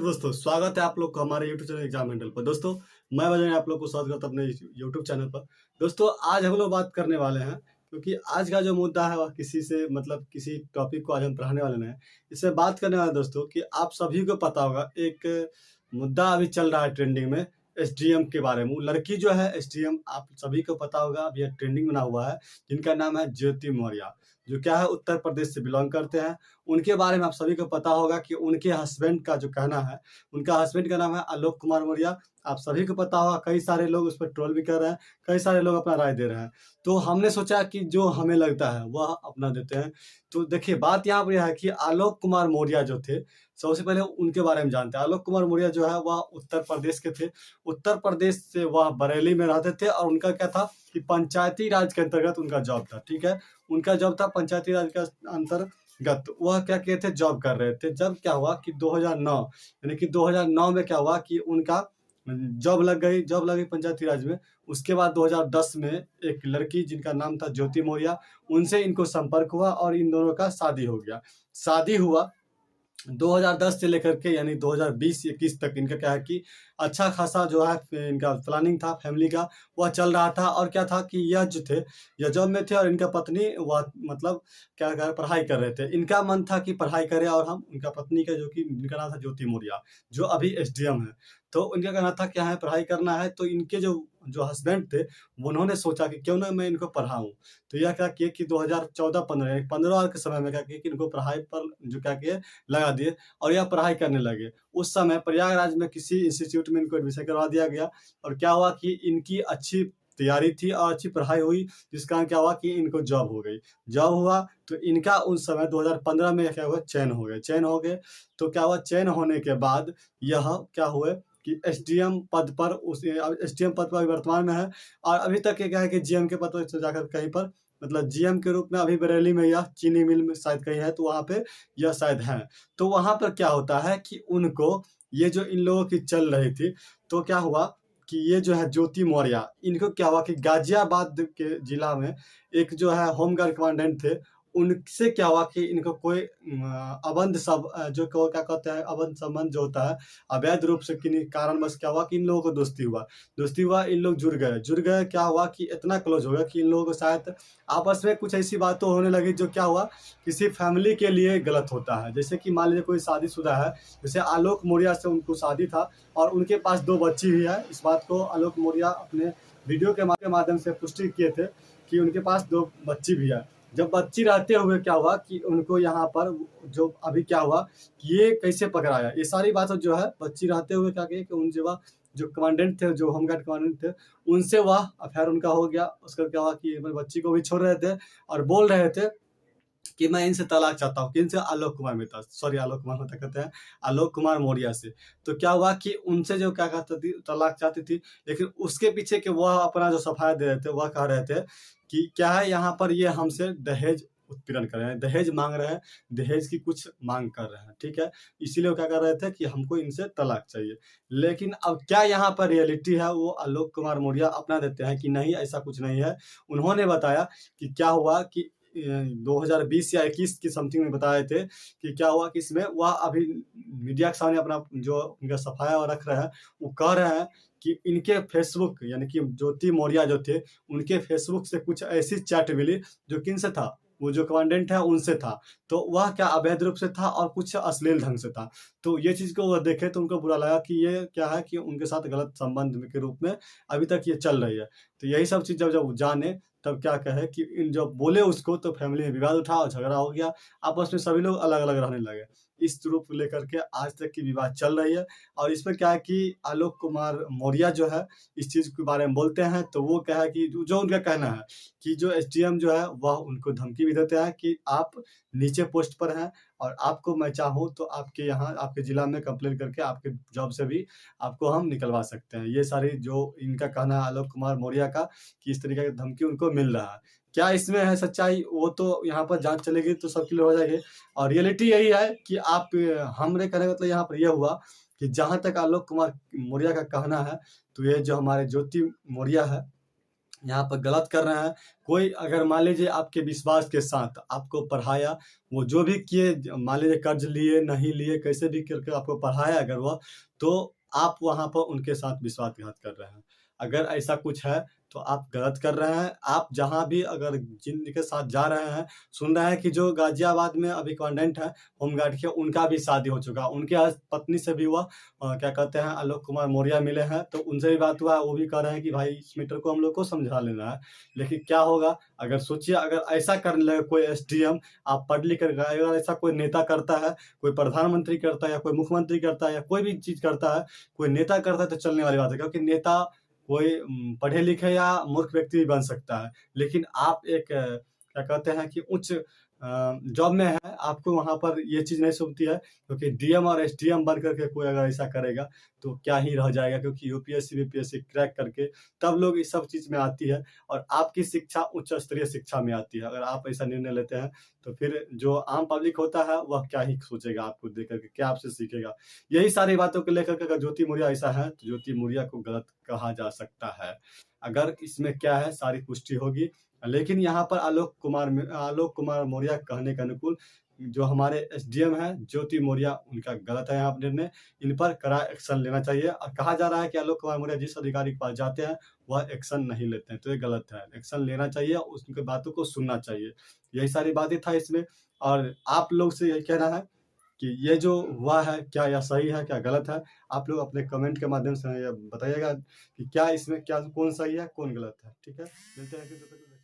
Hello दोस्तों, स्वागत है आप लोग को हमारे यूट्यूब चैनल एग्जाम हैंडल पर। दोस्तों, मैं वजह आप लोग को स्वागत करता हूं अपने यूट्यूब चैनल पर। दोस्तों, आज हम लोग बात करने वाले हैं क्योंकि आज का जो मुद्दा है वह किसी से किसी टॉपिक को आज हम पढ़ाने वाले नहीं हैं। इससे बात करने वाले दोस्तों कि आप सभी को पता होगा, एक मुद्दा अभी चल रहा है ट्रेंडिंग में, एसडीएम के बारे में। वो लड़की जो है एसडीएम, आप सभी को पता होगा, अभी ट्रेंडिंग बना हुआ है, जिनका नाम है ज्योति मौर्य, जो क्या है उत्तर प्रदेश से बिलोंग करते हैं। उनके बारे में आप सभी को पता होगा कि उनके हस्बैंड का जो कहना है, उनका हस्बैंड का नाम है आलोक कुमार मौर्य। आप सभी को पता होगा, कई सारे लोग उस पर ट्रोल भी कर रहे हैं, कई सारे लोग अपना राय दे रहे हैं। तो हमने सोचा कि जो हमें लगता है वह अपना देते हैं। तो देखिए, बात यहाँ पर यह है कि आलोक कुमार मौर्य जो थे, सबसे पहले उनके बारे में जानते हैं। आलोक कुमार मौर्य जो है वह उत्तर प्रदेश के थे। उत्तर प्रदेश से वह बरेली में रहते थे और उनका क्या था कि पंचायती राज के अंतर्गत उनका जॉब था। ठीक है, उनका जॉब था पंचायती राज के अंतर्गत। वह क्या किए थे, जॉब कर रहे थे। जब क्या हुआ कि 2009 यानी कि 2009 में क्या हुआ कि उनका जॉब लग गई पंचायती राज में। उसके बाद 2010 में एक लड़की जिनका नाम था ज्योति मौर्य, उनसे इनको संपर्क हुआ और इन दोनों का शादी हो गया। शादी हुआ 2010 से लेकर के यानी 2020-21 तक। इनका क्या है कि अच्छा खासा जो है इनका प्लानिंग था फैमिली का, वह चल रहा था। और क्या था कि यह जो थे, यह जॉब में थे और इनका पत्नी वह क्या कर पढ़ाई कर रहे थे। इनका मन था कि पढ़ाई करें और हम उनका पत्नी का, जो कि इनका नाम था ज्योति मौर्य, जो अभी एसडीएम है। तो उनका कहना था क्या है, पढ़ाई करना है। तो इनके जो हस्बैंड थे, उन्होंने सोचा कि क्यों ना मैं इनको पढ़ाऊं। तो यह क्या किए कि 2014-15 के समय में क्या किए कि इनको पढ़ाई पर जो क्या किए लगा दिए और यह पढ़ाई करने लगे। उस समय प्रयागराज में किसी इंस्टीट्यूट में इनको एडमिशन करवा दिया गया। और क्या हुआ कि इनकी अच्छी तैयारी थी और अच्छी पढ़ाई हुई, जिस कारण क्या हुआ कि इनको जॉब हो गई। जॉब हुआ तो इनका उस समय 2015 में क्या हुआ, चयन हो गए। तो क्या हुआ, चयन होने के बाद यह क्या हुए कि एसडीएम पद पर अभी वर्तमान में है। और अभी तक ये क्या है कि जीएम के पद पर जाकर कहीं पर जीएम के रूप में अभी बरेली में या चीनी मिल में शायद कहीं है, तो वहाँ पे यह शायद है। तो वहाँ पर क्या होता है कि उनको ये जो इन लोगों की चल रही थी, तो क्या हुआ कि ये जो है ज्योति मौर्य, इनको क्या हुआ कि गाजियाबाद के जिला में एक जो है होमगार्ड कमांडेंट थे, उनसे क्या हुआ कि इनको कोई जो क्या कहते हैं अबंध संबंध जो होता है, अवैध रूप से किन्हीं कारणवश क्या हुआ कि इन लोगों को दोस्ती हुआ। इन लोग जुड़ गए। क्या हुआ कि इतना क्लोज हो गया कि इन लोगों को शायद आपस में कुछ ऐसी बातें होने लगी, जो क्या हुआ किसी फैमिली के लिए गलत होता है। जैसे कि मान लीजिए कोई शादीशुदा है, जैसे आलोक मौर्य से उनको शादी था और उनके पास 2 बच्ची भी है। इस बात को आलोक मौर्य अपने वीडियो के माध्यम से पुष्टि किए थे कि उनके पास 2 बच्ची भी है। जब बच्ची रहते हुए क्या हुआ कि उनको यहाँ पर जो अभी क्या हुआ कि ये कैसे पकड़ाया, ये सारी बातें जो है बच्ची रहते हुए क्या किए कि उन जो कमांडेंट थे, जो होमगार्ड कमांडेंट थे, उनसे वह अफेयर उनका हो गया। उसका क्या हुआ कि बच्ची को भी छोड़ रहे थे और बोल रहे थे कि मैं इनसे तलाक चाहता हूँ। किनसे? आलोक कुमार मेहता कहते हैं, आलोक कुमार मौर्य से। तो क्या हुआ कि उनसे जो क्या कहती थी, तलाक चाहती थी। लेकिन उसके पीछे के वह अपना जो सफाया दे रहे थे, वह कह रहे थे कि क्या है यहाँ पर ये हमसे दहेज उत्पीड़न कर रहे हैं, दहेज मांग रहे हैं, दहेज की कुछ मांग कर रहे हैं। ठीक है, इसीलिए वो क्या कर रहे थे कि हमको इनसे तलाक चाहिए। लेकिन अब क्या यहाँ पर रियलिटी है, वो आलोक कुमार मौर्य अपना देते हैं कि नहीं, ऐसा कुछ नहीं है। उन्होंने बताया कि क्या हुआ कि 2020 या 21 की समथिंग में बताए थे कि क्या हुआ कि इसमें वह अभी मीडिया के सामने अपना जो उनका सफाया और रख रहे हैं, वो कह रहे हैं कि इनके फेसबुक यानी कि ज्योति मौर्य जो थे, उनके फेसबुक से कुछ ऐसी चैट मिली जो किनसे था, वो जो कमांडेंट है उनसे था। तो वह क्या अवैध रूप से था और कुछ अश्लील ढंग से था। तो ये चीज को वह देखे तो उनको बुरा लगा कि ये क्या है कि उनके साथ गलत संबंध के रूप में अभी तक ये चल रही है। तो यही सब चीज जब जाने, तब क्या कहे कि इन जब बोले उसको, तो फैमिली में विवाद उठा और झगड़ा हो गया। आपस में सभी लोग अलग अलग रहने लगे। इस रूप को लेकर के आज तक की विवाद चल रही है। और इसमें क्या है कि आलोक कुमार मौर्य जो है इस चीज के बारे में बोलते हैं, तो वो क्या है कि जो उनका कहना है कि जो एसडीएम जो है वह उनको धमकी भी देते हैं कि आप नीचे पोस्ट पर हैं और आपको मैं चाहूँ तो आपके यहाँ आपके जिला में कंप्लेन करके आपके जॉब से भी आपको हम निकलवा सकते हैं। ये सारी जो इनका कहना है आलोक कुमार मौर्य का कि इस तरीके की धमकी उनको मिल रहा है। क्या इसमें है सच्चाई, वो तो यहाँ पर जांच चलेगी तो सब क्लियर हो जाएगी। और रियलिटी यही है कि आप हमने कहने का मतलब यहाँ पर यह हुआ कि जहाँ तक आलोक कुमार मौर्य का कहना है, तो ये जो हमारे ज्योति मौर्य है, यहाँ पर गलत कर रहे हैं। कोई अगर मान लीजिए आपके विश्वास के साथ आपको पढ़ाया, वो जो भी किए, मान लीजिए कर्ज लिए, नहीं लिए, कैसे भी करके आपको पढ़ाया अगर वह, तो आप वहाँ पर उनके साथ विश्वासघात कर रहे हैं। अगर ऐसा कुछ है तो आप गलत कर रहे हैं। आप जहाँ भी अगर जिनके साथ जा रहे हैं, सुन रहे हैं कि जो गाज़ियाबाद में अभी कॉन्वेंट है होमगार्ड के, उनका भी शादी हो चुका। उनके पत्नी से भी हुआ, क्या कहते हैं, आलोक कुमार मौर्य मिले हैं, तो उनसे भी बात हुआ। वो भी कह रहे हैं कि भाई इस मैटर को हम लोग को समझा लेना है। लेकिन क्या होगा अगर सोचिए, अगर ऐसा कर ले कोई एसडीएम, आप पढ़ लिख कर गए, अगर ऐसा कोई नेता करता है, कोई प्रधानमंत्री करता है या कोई मुख्यमंत्री करता है या कोई भी चीज़ करता है, कोई नेता करता है, तो चलने वाली बात है। क्योंकि नेता कोई पढ़े लिखे या मूर्ख व्यक्ति भी बन सकता है। लेकिन आप एक क्या कहते हैं कि उच्च जॉब में है, आपको वहाँ पर ये चीज़ नहीं सूझती है। क्योंकि डीएम और एसडीएम बन करके कोई अगर ऐसा करेगा तो क्या ही रह जाएगा। क्योंकि यूपीएससी बीपीएससी क्रैक करके तब लोग इस सब चीज़ में आती है, और आपकी शिक्षा उच्च स्तरीय शिक्षा में आती है। अगर आप ऐसा निर्णय लेते हैं तो फिर जो आम पब्लिक होता है वह क्या ही सोचेगा आपको देख कर के, क्या आपसे सीखेगा। यही सारी बातों को लेकर के अगर ज्योति मौर्य ऐसा है तो ज्योति मौर्य को गलत कहा जा सकता है। अगर इसमें क्या है सारी पुष्टि होगी। लेकिन यहाँ पर आलोक कुमार मौर्य कहने के अनुकूल जो हमारे एसडीएम हैं ज्योति मौर्य, उनका गलत है यहाँ पर निर्णय। इन पर कड़ा एक्शन लेना चाहिए। और कहा जा रहा है कि आलोक कुमार मौर्य जिस अधिकारी के पास जाते हैं वह एक्शन नहीं लेते हैं, तो ये गलत है। एक्शन लेना चाहिए, उसकी बातों को सुनना चाहिए। यही सारी बातें था इसमें। और आप लोग से यही कहना है कि ये जो हुआ है, क्या यह सही है, क्या गलत है? आप लोग अपने कमेंट के माध्यम से ये बताइएगा कि क्या इसमें क्या कौन सही है, कौन गलत है। ठीक है? मिलते हैं फिर।